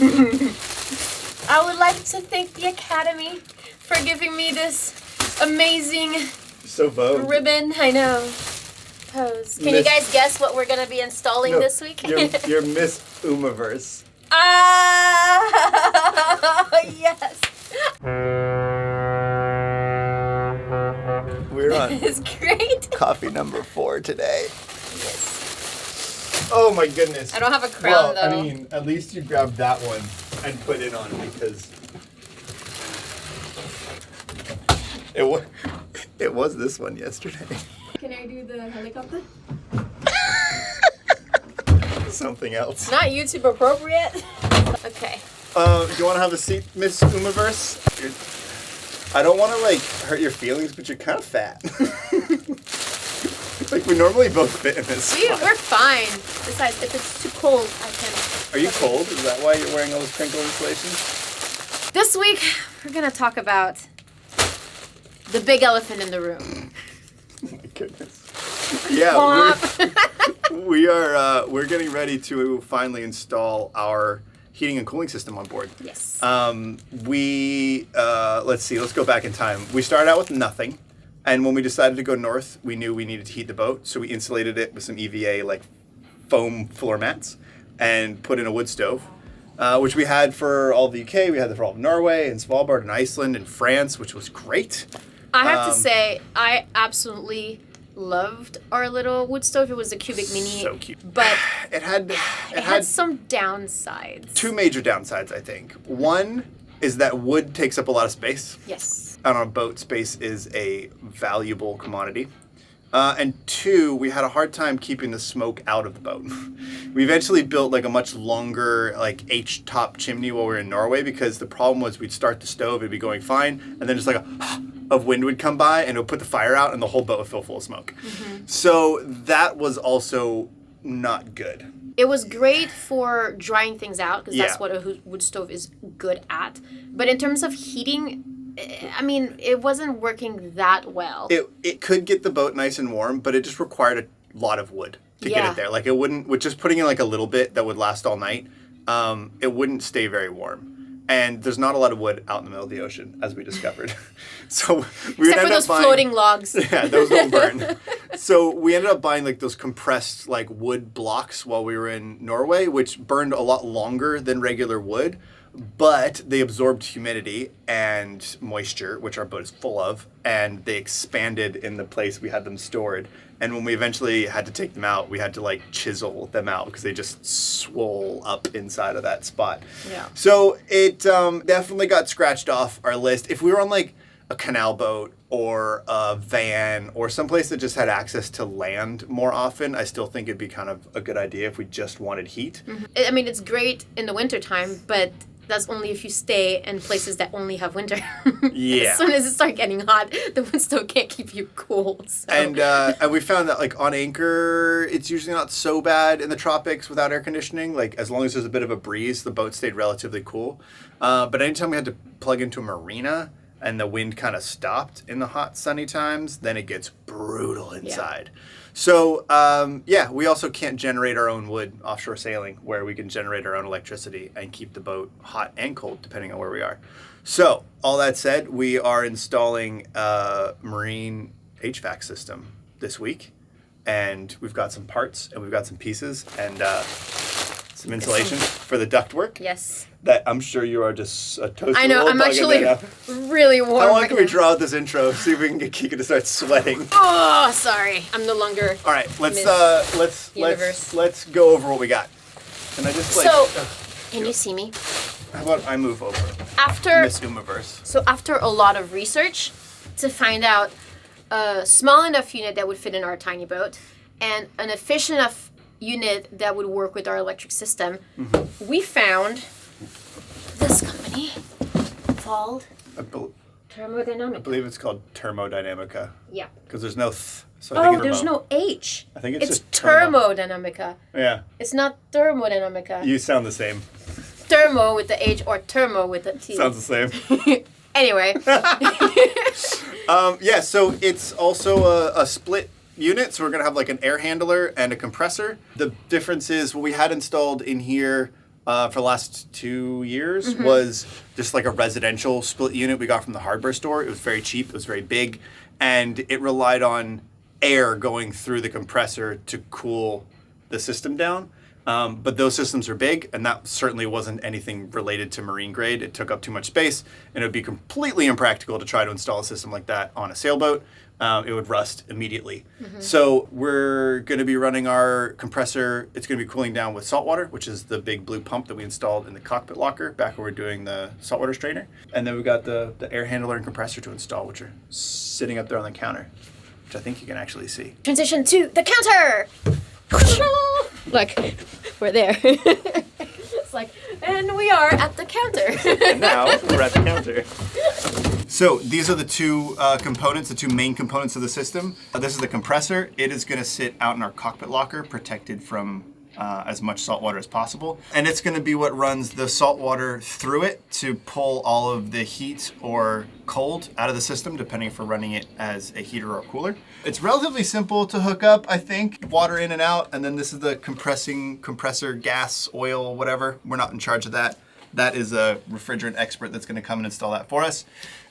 I would like to thank the Academy for giving me this amazing ribbon. I know. Pose. Can you guys guess what we're going to be installing this week? You're Miss Umaverse. Yes. We're on It's great. coffee number 4 today. Yes. Oh my goodness. I don't have a crown, though. I mean, at least you grabbed that one and put it on because it was this one yesterday. Can I do the helicopter? Something else. Not YouTube appropriate. Okay. Do you want to have a seat, Miss Umaverse? I don't want to hurt your feelings, but you're kind of fat. We normally both fit in this spot. We're fine. Besides, if it's too cold, I can. Are you cold? Is that why you're wearing all this crinkle insulation? This week, we're gonna talk about the big elephant in the room. Oh my goodness. Yeah, we're getting ready to finally install our heating and cooling system on board. Yes. Let's go back in time. We started out with nothing, and when we decided to go north, we knew we needed to heat the boat, so we insulated it with some EVA foam floor mats and put in a wood stove, which we had for all of the UK. We had it for all of Norway and Svalbard and Iceland and France, which was great. I have to say, I absolutely loved our little wood stove. It was a cubic mini. So cute. But it had some downsides. 2 major downsides, I think. One is that wood takes up a lot of space. Yes. On a boat, space is a valuable commodity. And 2, we had a hard time keeping the smoke out of the boat. We eventually built a much longer H-top chimney while we were in Norway because the problem was we'd start the stove, it'd be going fine, and then just of wind would come by and it would put the fire out and the whole boat would fill full of smoke. Mm-hmm. So that was also not good. It was great for drying things out because that's what a wood stove is good at. But in terms of heating, I mean, it wasn't working that well. It could get the boat nice and warm, but it just required a lot of wood to get it there. It wouldn't, with just putting in a little bit that would last all night, it wouldn't stay very warm. And there's not a lot of wood out in the middle of the ocean, as we discovered. So we Except for those floating logs. Yeah, those will burn. So we ended up buying those compressed wood blocks while we were in Norway, which burned a lot longer than regular wood. But they absorbed humidity and moisture, which our boat is full of, and they expanded in the place we had them stored. And when we eventually had to take them out, we had to chisel them out because they just swole up inside of that spot. Yeah. So it definitely got scratched off our list. If we were on a canal boat or a van or someplace that just had access to land more often, I still think it'd be kind of a good idea if we just wanted heat. Mm-hmm. I mean, it's great in the wintertime, but that's only if you stay in places that only have winter. Yeah. As soon as it starts getting hot, the wind still can't keep you cool. So. And we found that on anchor, it's usually not so bad in the tropics without air conditioning. As long as there's a bit of a breeze, the boat stayed relatively cool. But anytime we had to plug into a marina and the wind kind of stopped in the hot sunny times, then it gets brutal inside. Yeah. So, we also can't generate our own wood offshore sailing where we can generate our own electricity and keep the boat hot and cold depending on where we are. So, all that said, we are installing a marine HVAC system this week. And we've got some parts and we've got some pieces and some insulation for the ductwork. Yes. That I'm sure you are just a toasted I know, little I'm bug actually in there really warm. How long can we draw out this intro? See if we can get Kika to start sweating. Oh, sorry. I'm no longer. All right, let's go over what we got. And I just can you see me? How about I move over? After Miss Umaverse. So after a lot of research to find out a small enough unit that would fit in our tiny boat and an efficient enough unit that would work with our electric system, we found this company called Thermodynamica. I believe it's called Thermodynamica. Yeah. Because there's no so I think there's no H. I think it's just Thermodynamica. Yeah. It's not Thermodynamica. You sound the same. Thermo with the H or thermo with the T. Sounds the same. Anyway. So it's also a split unit. So we're going to have an air handler and a compressor. The difference is what we had installed in here for the last 2 years was just like a residential split unit we got from the hardware store. It was very cheap. It was very big. And it relied on air going through the compressor to cool the system down. But those systems are big, and that certainly wasn't anything related to marine grade. It took up too much space, and it would be completely impractical to try to install a system like that on a sailboat. It would rust immediately. So we're going to be running our compressor. It's going to be cooling down with salt water, which is the big blue pump that we installed in the cockpit locker back when we were doing the saltwater strainer. And then we've got the air handler and compressor to install, which are sitting up there on the counter, which I think you can actually see. Transition to the counter. Look, we're there. It's like, and we are at the counter. And now we're at the counter. So these are the two components, the two main components of the system. This is the compressor. It is going to sit out in our cockpit locker, protected from as much salt water as possible. And it's going to be what runs the salt water through it to pull all of the heat or cold out of the system, depending if we're running it as a heater or a cooler. It's relatively simple to hook up, I think. Water in and out, and then this is the compressor, gas, oil, whatever. We're not in charge of that. That is a refrigerant expert that's going to come and install that for us.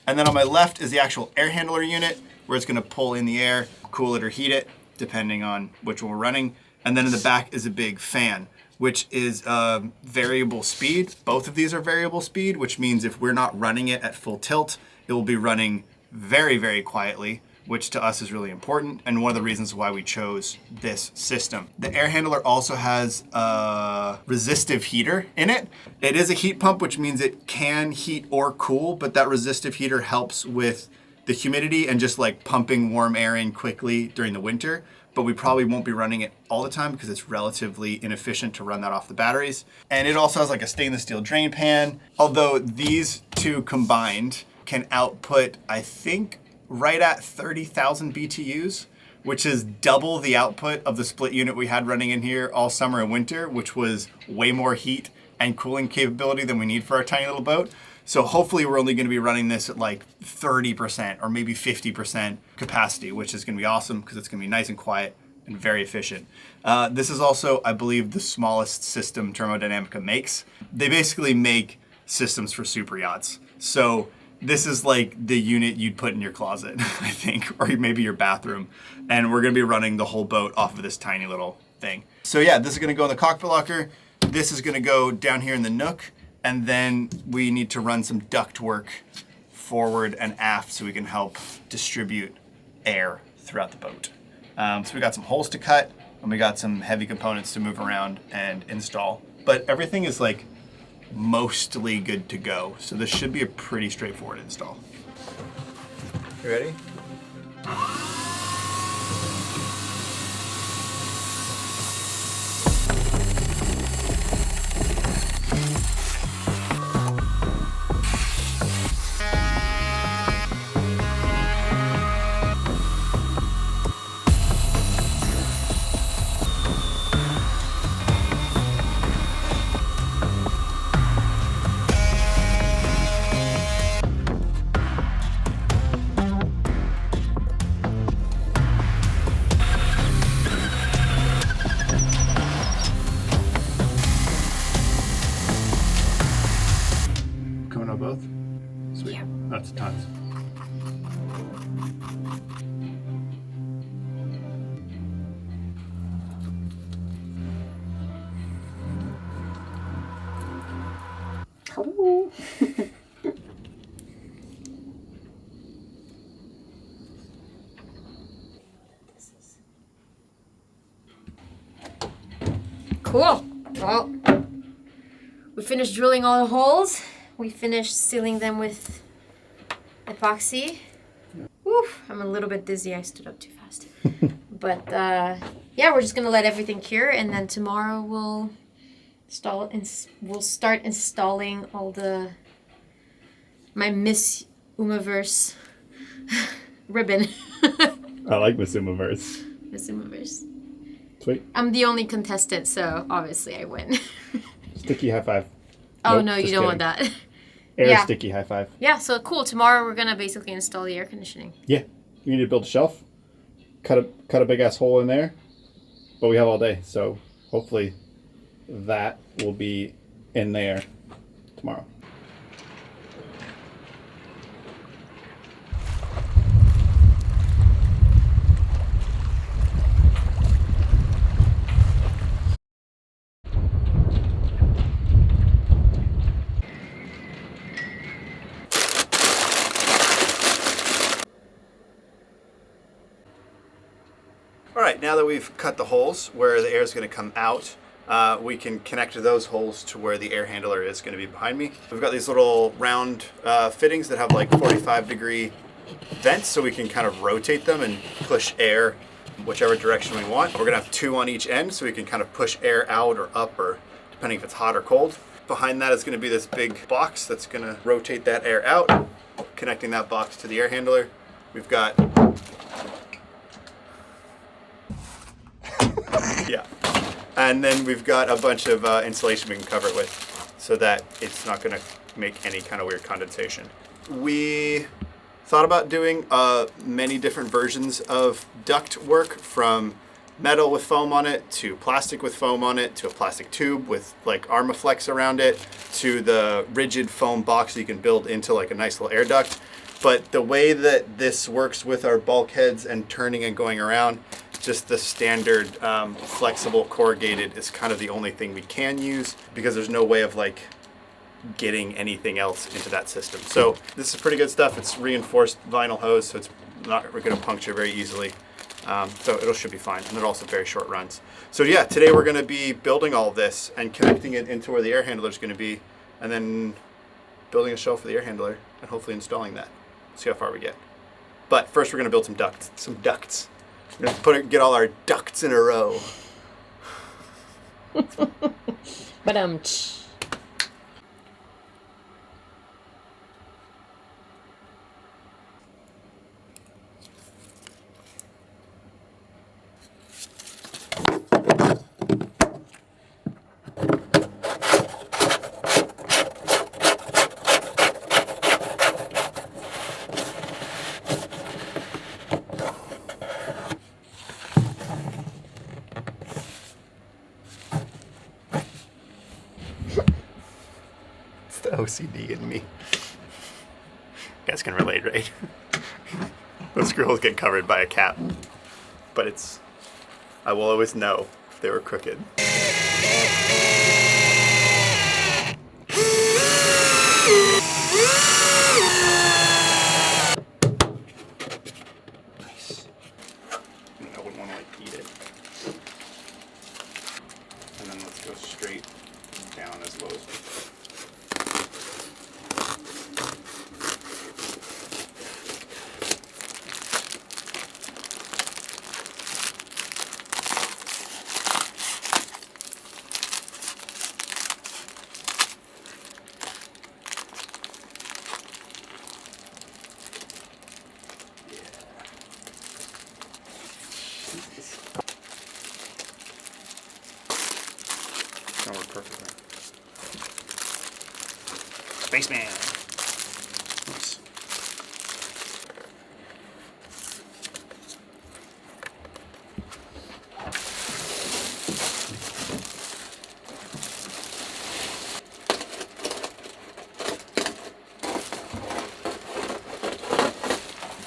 And then on my left is the actual air handler unit, where it's going to pull in the air, cool it or heat it, depending on which one we're running. And then in the back is a big fan, which is variable speed. Both of these are variable speed, which means if we're not running it at full tilt, it will be running very, very quietly, which to us is really important, and one of the reasons why we chose this system. The air handler also has a resistive heater in it. It is a heat pump, which means it can heat or cool, but that resistive heater helps with the humidity and just like pumping warm air in quickly during the winter. But we probably won't be running it all the time because it's relatively inefficient to run that off the batteries. And it also has like a stainless steel drain pan, although these two combined can output, I think, right at 30,000 BTUs, which is double the output of the split unit we had running in here all summer and winter, which was way more heat and cooling capability than we need for our tiny little boat. So hopefully we're only going to be running this at like 30% or maybe 50% capacity, which is going to be awesome because it's going to be nice and quiet and very efficient. This is also, I believe, the smallest system Thermodynamica makes. They basically make systems for super yachts. So this is like the unit you'd put in your closet, I think, or maybe your bathroom. And we're going to be running the whole boat off of this tiny little thing. So yeah, this is going to go in the cockpit locker. This is going to go down here in the nook. And then we need to run some duct work forward and aft so we can help distribute air throughout the boat. So we got some holes to cut, and we got some heavy components to move around and install. But everything is like mostly good to go. So this should be a pretty straightforward install. You ready? Both? Sweet. Yeah. That's tons. Oh. Cool. Well, we finished drilling all the holes. We finished sealing them with epoxy. Woo, I'm a little bit dizzy. I stood up too fast. But yeah, we're just gonna let everything cure, and then tomorrow we'll start installing all my Miss Umaverse ribbon. I like Miss Umaverse. Miss Umaverse. Sweet. I'm the only contestant, so obviously I win. Sticky high five. Oh, Nope, no, you just don't kidding. want that. Air Yeah. sticky high five. Yeah, so cool. Tomorrow we're going to basically install the air conditioning. Yeah. We need to build a shelf. Cut a big ass hole in there. But we have all day, so hopefully that will be in there tomorrow. All right, now that we've cut the holes where the air is going to come out, we can connect those holes to where the air handler is going to be behind me. We've got these little round fittings that have like 45-degree vents, so we can kind of rotate them and push air whichever direction we want. We're going to have 2 on each end, so we can kind of push air out or up, or depending if it's hot or cold. Behind that is going to be this big box that's going to rotate that air out, connecting that box to the air handler. We've got yeah. And then we've got a bunch of insulation we can cover it with so that it's not going to make any kind of weird condensation. We thought about doing many different versions of duct work, from metal with foam on it to plastic with foam on it to a plastic tube with like Armaflex around it to the rigid foam box that you can build into like a nice little air duct. But the way that this works with our bulkheads and turning and going around, just the standard flexible corrugated is kind of the only thing we can use, because there's no way of like getting anything else into that system. So this is pretty good stuff. It's reinforced vinyl hose, so it's not going to puncture very easily. So it should be fine, and they're also very short runs. So yeah, today we're going to be building all this and connecting it into where the air handler is going to be, and then building a shelf for the air handler and hopefully installing that. See how far we get. But first we're going to build some ducts. We're going to get all our ducts in a row. But It's the OCD in me. You guys can relate, right? Those screws get covered by a cap. But I will always know if they were crooked. Nice. I wouldn't want to like eat it. And then let's go straight down as low as we can. That worked perfectly. Spaceman! Oops.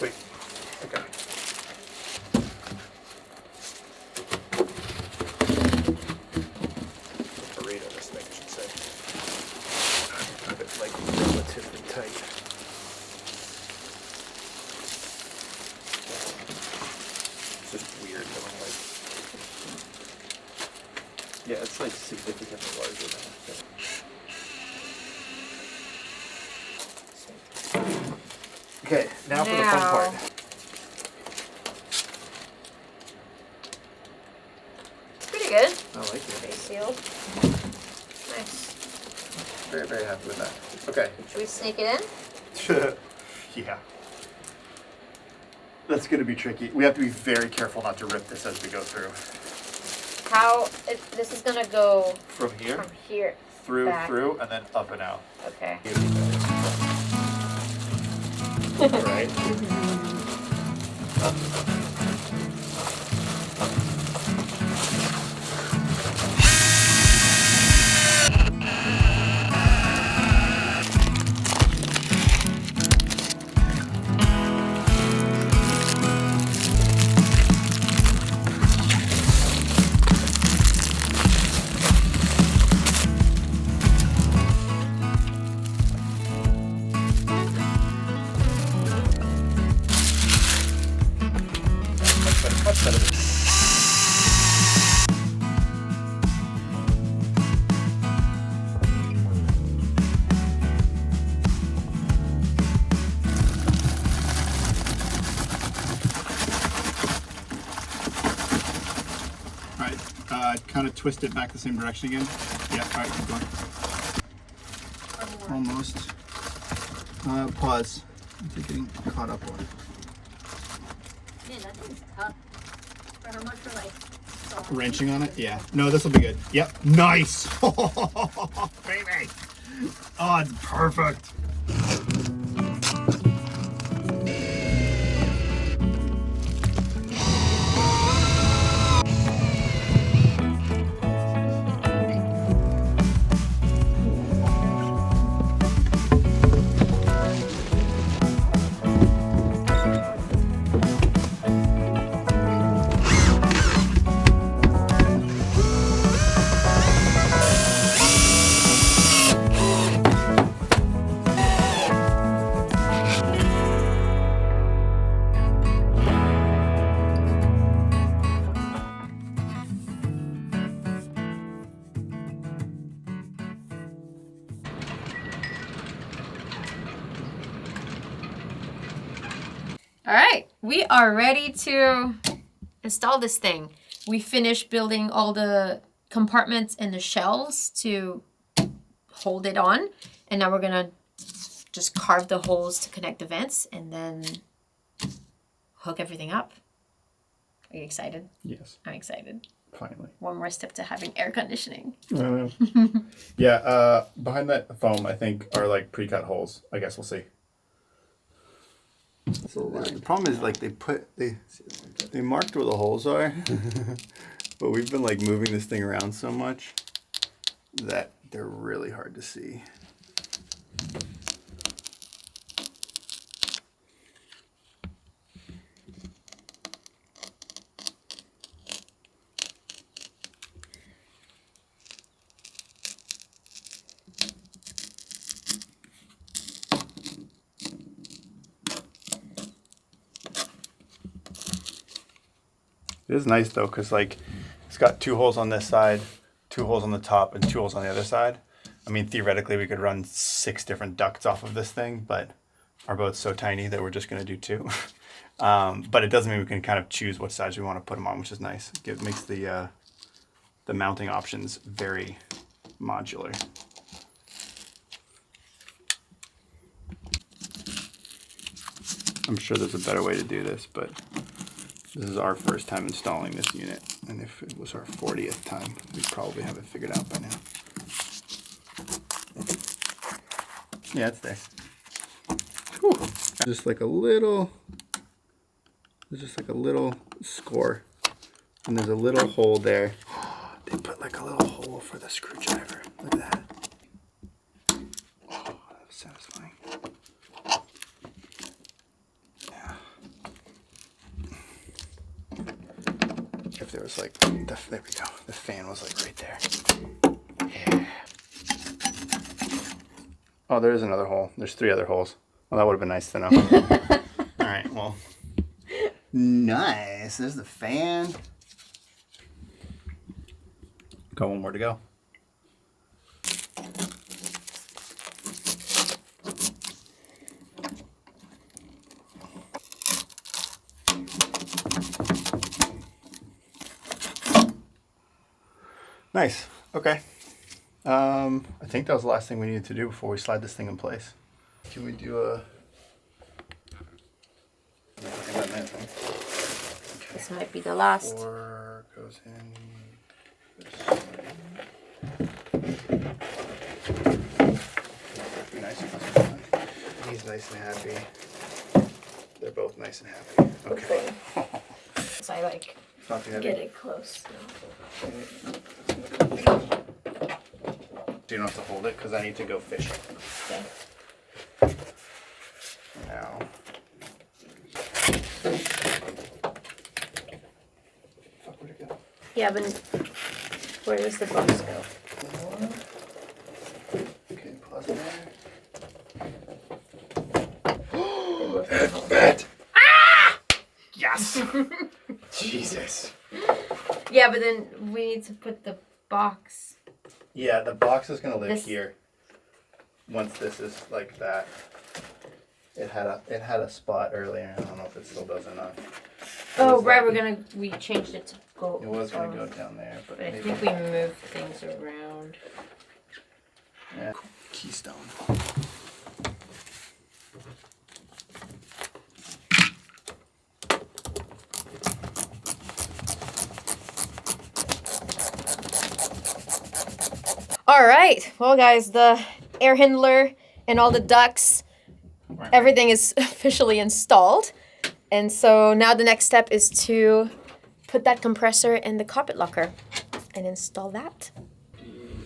Wait. Okay. Burrito, this thing, I should say. Have it like relatively tight. It's just weird having like. Yeah, it's like significantly larger than I think. Okay, now for the fun part. it's pretty good. I like Pretty it. sealed. Nice. Very, very happy with that. Okay. Should we sneak it in? Yeah. That's going to be tricky. We have to be very careful not to rip this as we go through. This is gonna go From here, from here. through, back. through, and then up and out. Okay. Right? instead of the... Kind of twist it back the same direction again. Yeah, all right, keep going. Almost. Pause. I'm getting caught up on. Man, that thing's tough. For how much we're like wrenching on it? Yeah. No, this will be good. Yep. Nice. Baby. Oh, it's perfect. All right, we are ready to install this thing. We finished building all the compartments and the shelves to hold it on. And now we're gonna just carve the holes to connect the vents and then hook everything up. Are you excited? Yes. I'm excited. Finally. One more step to having air conditioning. Yeah, behind that foam, I think, are like pre-cut holes. I guess we'll see. So the problem is like they marked where the holes are, but we've been like moving this thing around so much that they're really hard to see. It is nice though, because like it's got 2 holes on this side, 2 holes on the top, and 2 holes on the other side. I mean, theoretically, we could run 6 different ducts off of this thing, but our boat's so tiny that we're just going to do 2. But it doesn't mean we can kind of choose what sides we want to put them on, which is nice. It makes the mounting options very modular. I'm sure there's a better way to do this, but this is our first time installing this unit, and if it was our 40th time, we'd probably have it figured out by now. Yeah, it's there. Whew. Just like a little, there's just like a little score, and there's a little hole there. They put like a little hole for the screwdriver. Look at that. Oh, that was satisfying. If there was like, there we go. The fan was like right there. Yeah. Oh, there is another hole. There's 3 other holes. Well, that would have been nice to know. All right, well. Nice. There's the fan. Got 1 more to go. Nice. Okay. I think that was the last thing we needed to do before we slide this thing in place. Can we do a... Okay. This might be the last. 4 goes in this way. Nice. He's nice and happy. They're both nice and happy. Okay. So I like Not too heavy. get it close. Do you not have to hold it? Because I need to go fishing. Okay. Now. Fuck, where'd it go? Yeah, but where does the box go? Okay, pause there. They both go home. Bet! Ah! Yes! Jesus. Yeah, but then we need to put the box. Yeah, the box is gonna live This- here. Once this is like that. It had a spot earlier. I don't know if it still does or not. Oh, right, we changed it to go. It was gonna go down there, but But I maybe. think we moved things around. Yeah. Keystone. All right. Well, guys, the air handler and all the ducts, everything is officially installed. And so now the next step is to put that compressor in the carpet locker and install that.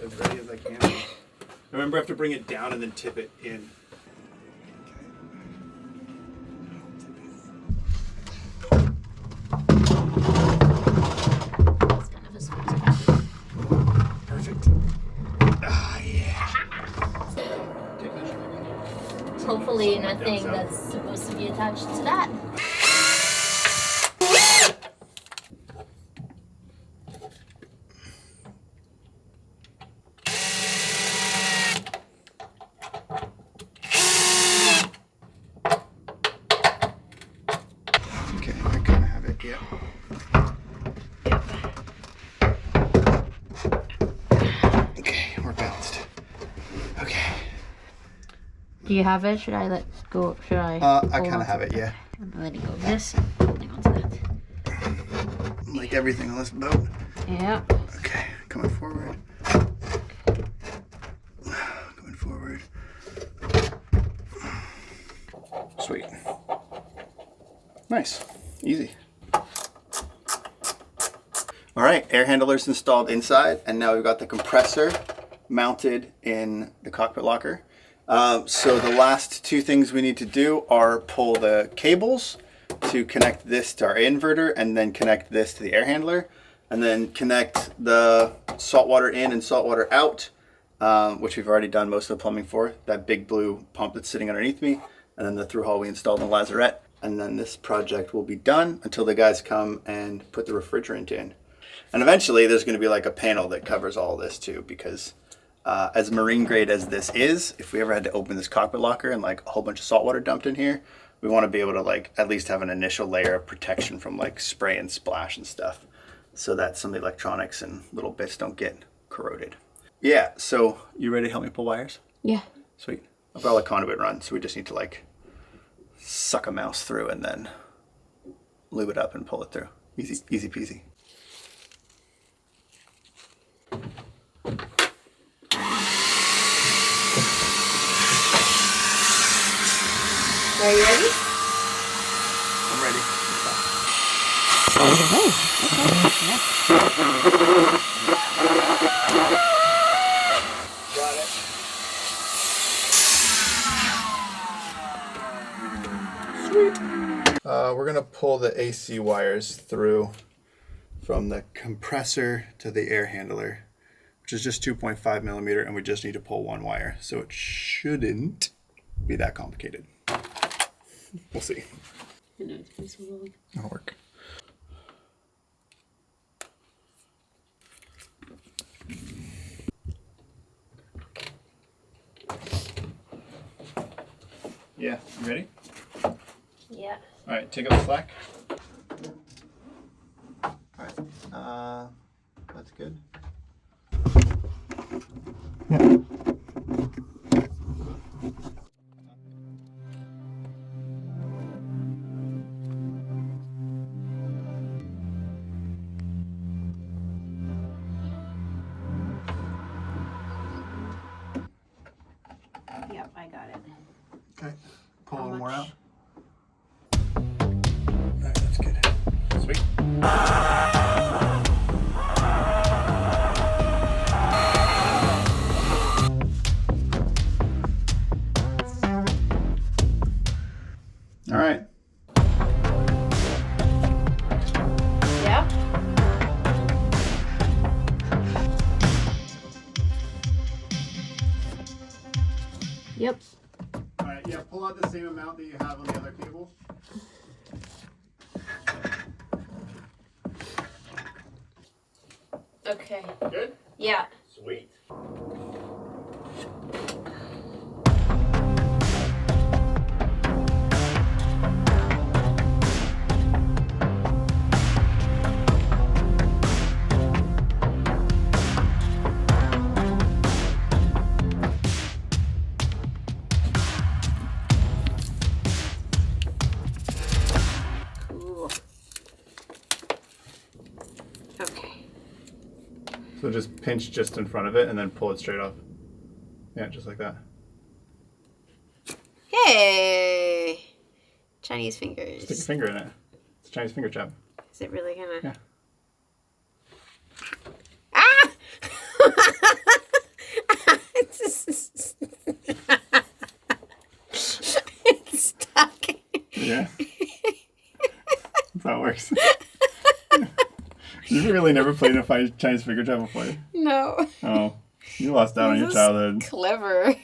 As ready as I can. Remember, I have to bring it down and then tip it in. Perfect. Ah, yeah. Hopefully nothing that's supposed to be attached to that. Okay, I kind of have it. Yeah. Okay, we're balanced. Okay. Do you have it? Should I let go? Should I? I kind of have it. Yeah. I'm letting go of this. Holding on to that. Like everything on this boat. Yeah. Okay, coming forward. Going forward. Sweet. Nice. Easy. All right, air handlers installed inside, and now we've got the compressor mounted in the cockpit locker. So the last two things we need to do are pull the cables to connect this to our inverter, and then connect this to the air handler, and then connect the saltwater in and saltwater out, which we've already done most of the plumbing for, that big blue pump that's sitting underneath me, and then the through hull we installed in the lazarette. And then this project will be done until the guys come and put the refrigerant in. And eventually there's going to be like a panel that covers all this too, because as marine grade as this is, if we ever had to open this cockpit locker and like a whole bunch of salt water dumped in here, we want to be able to like at least have an initial layer of protection from like spray and splash and stuff, so that some of the electronics and little bits don't get corroded. Yeah, so you ready to help me pull wires? Yeah. Sweet. I've got all the conduit run, so we just need to like suck a mouse through and then lube it up and pull it through. Easy, easy peasy. Are you ready? I'm ready. Got it. Sweet. We're gonna pull the AC wires through from the compressor to the air handler, which is just 2.5 millimeter, and we just need to pull one wire, so it shouldn't be that complicated. We'll see. It'll work. Yeah, you ready? Yeah. All right, take up the slack. All right, that's good. Yeah. Yep, I got it. Okay, pull How one more out. much? All right, that's good. Sweet. All right. Yeah. Yep. All right, yeah, pull out the same amount that you have on the other cable. Okay. Good? Yeah. Sweet. Cool. Okay. So just pinch just in front of it and then pull it straight off. Yeah, just like that. Hey! Chinese fingers. Stick your finger in it. It's a Chinese finger trap. Is it really gonna? Yeah. Ah! It's stuck. Yeah. That's how it works. You've really never played a Chinese finger trap before? No. Oh, you lost out on your This is childhood. Clever.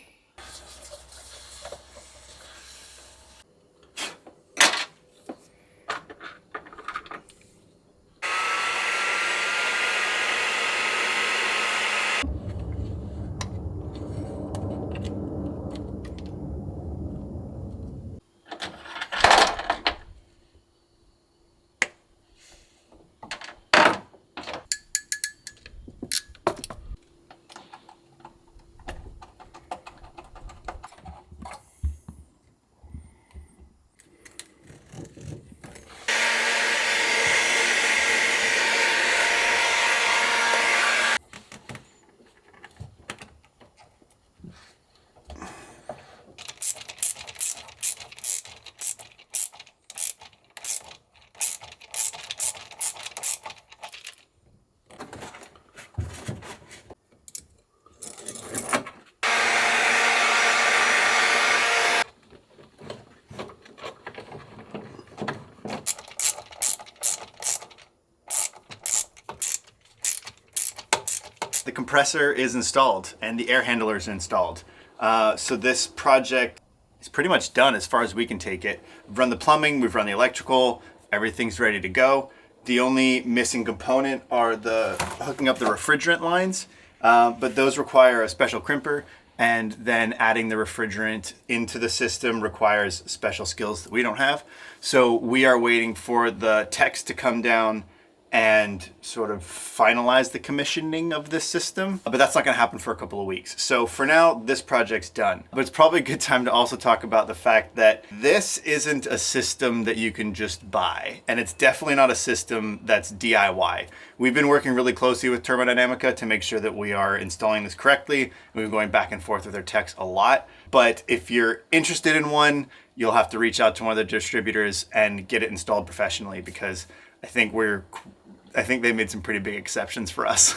The compressor is installed and the air handler is installed. So this project is pretty much done as far as we can take it. We've run the plumbing, we've run the electrical, everything's ready to go. The only missing component are the hooking up the refrigerant lines, but those require a special crimper, and then adding the refrigerant into the system requires special skills that we don't have. So we are waiting for the techs to come down and sort of finalize the commissioning of this system. But that's not gonna happen for a couple of weeks. So for now, this project's done. But it's probably a good time to also talk about the fact that this isn't a system that you can just buy. And it's definitely not a system that's DIY. We've been working really closely with Thermodynamica to make sure that we are installing this correctly. And we've been going back and forth with their techs a lot. But if you're interested in one, you'll have to reach out to one of the distributors and get it installed professionally, because I think they made some pretty big exceptions for us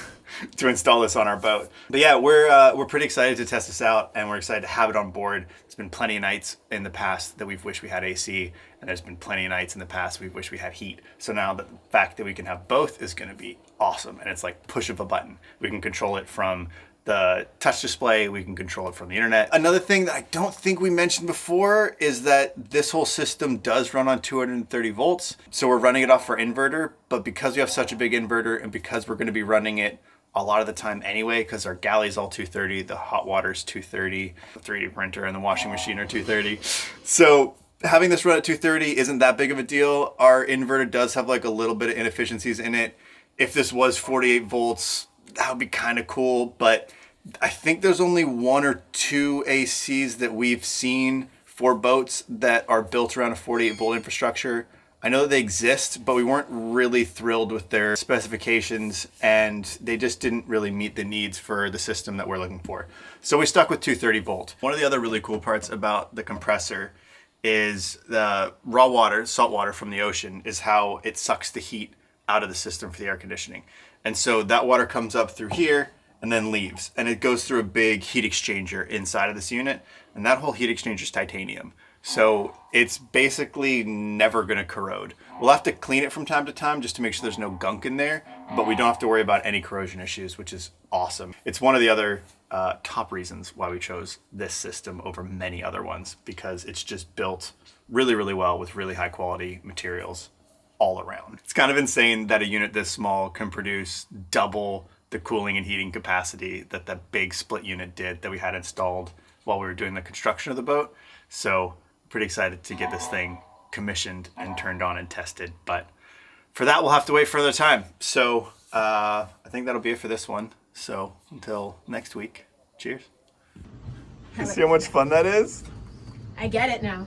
to install this on our boat. But yeah, we're pretty excited to test this out, and we're excited to have it on board. There's been plenty of nights in the past that we've wished we had AC, and there's been plenty of nights in the past we've wished we had heat. So now the fact that we can have both is going to be awesome, and it's like push of a button. We can control it from the touch display, we can control it from the internet. Another thing that I don't think we mentioned before is that this whole system does run on 230 volts. So we're running it off our inverter, but because we have such a big inverter and because we're gonna be running it a lot of the time anyway, because our galley's all 230, the hot water's 230, the 3D printer and the washing machine are 230. So having this run at 230 isn't that big of a deal. Our inverter does have like a little bit of inefficiencies in it. If this was 48 volts, that would be kind of cool, but I think there's only 1 or 2 ACs that we've seen for boats that are built around a 48 volt infrastructure. I know that they exist, but we weren't really thrilled with their specifications, and they just didn't really meet the needs for the system that we're looking for. So we stuck with 230 volt. One of the other really cool parts about the compressor is the raw water, salt water from the ocean, is how it sucks the heat out of the system for the air conditioning. And so that water comes up through here and then leaves, and it goes through a big heat exchanger inside of this unit, and that whole heat exchanger is titanium. So it's basically never gonna corrode. We'll have to clean it from time to time just to make sure there's no gunk in there, but we don't have to worry about any corrosion issues, which is awesome. It's one of the other top reasons why we chose this system over many other ones, because it's just built really, really well with really high quality materials all around. It's kind of insane that a unit this small can produce double the cooling and heating capacity that the big split unit did that we had installed while we were doing the construction of the boat. So pretty excited to get this thing commissioned and turned on and tested. But for that, we'll have to wait for another time. So I think that'll be it for this one. So until next week, cheers. You see how much fun that is? I get it now.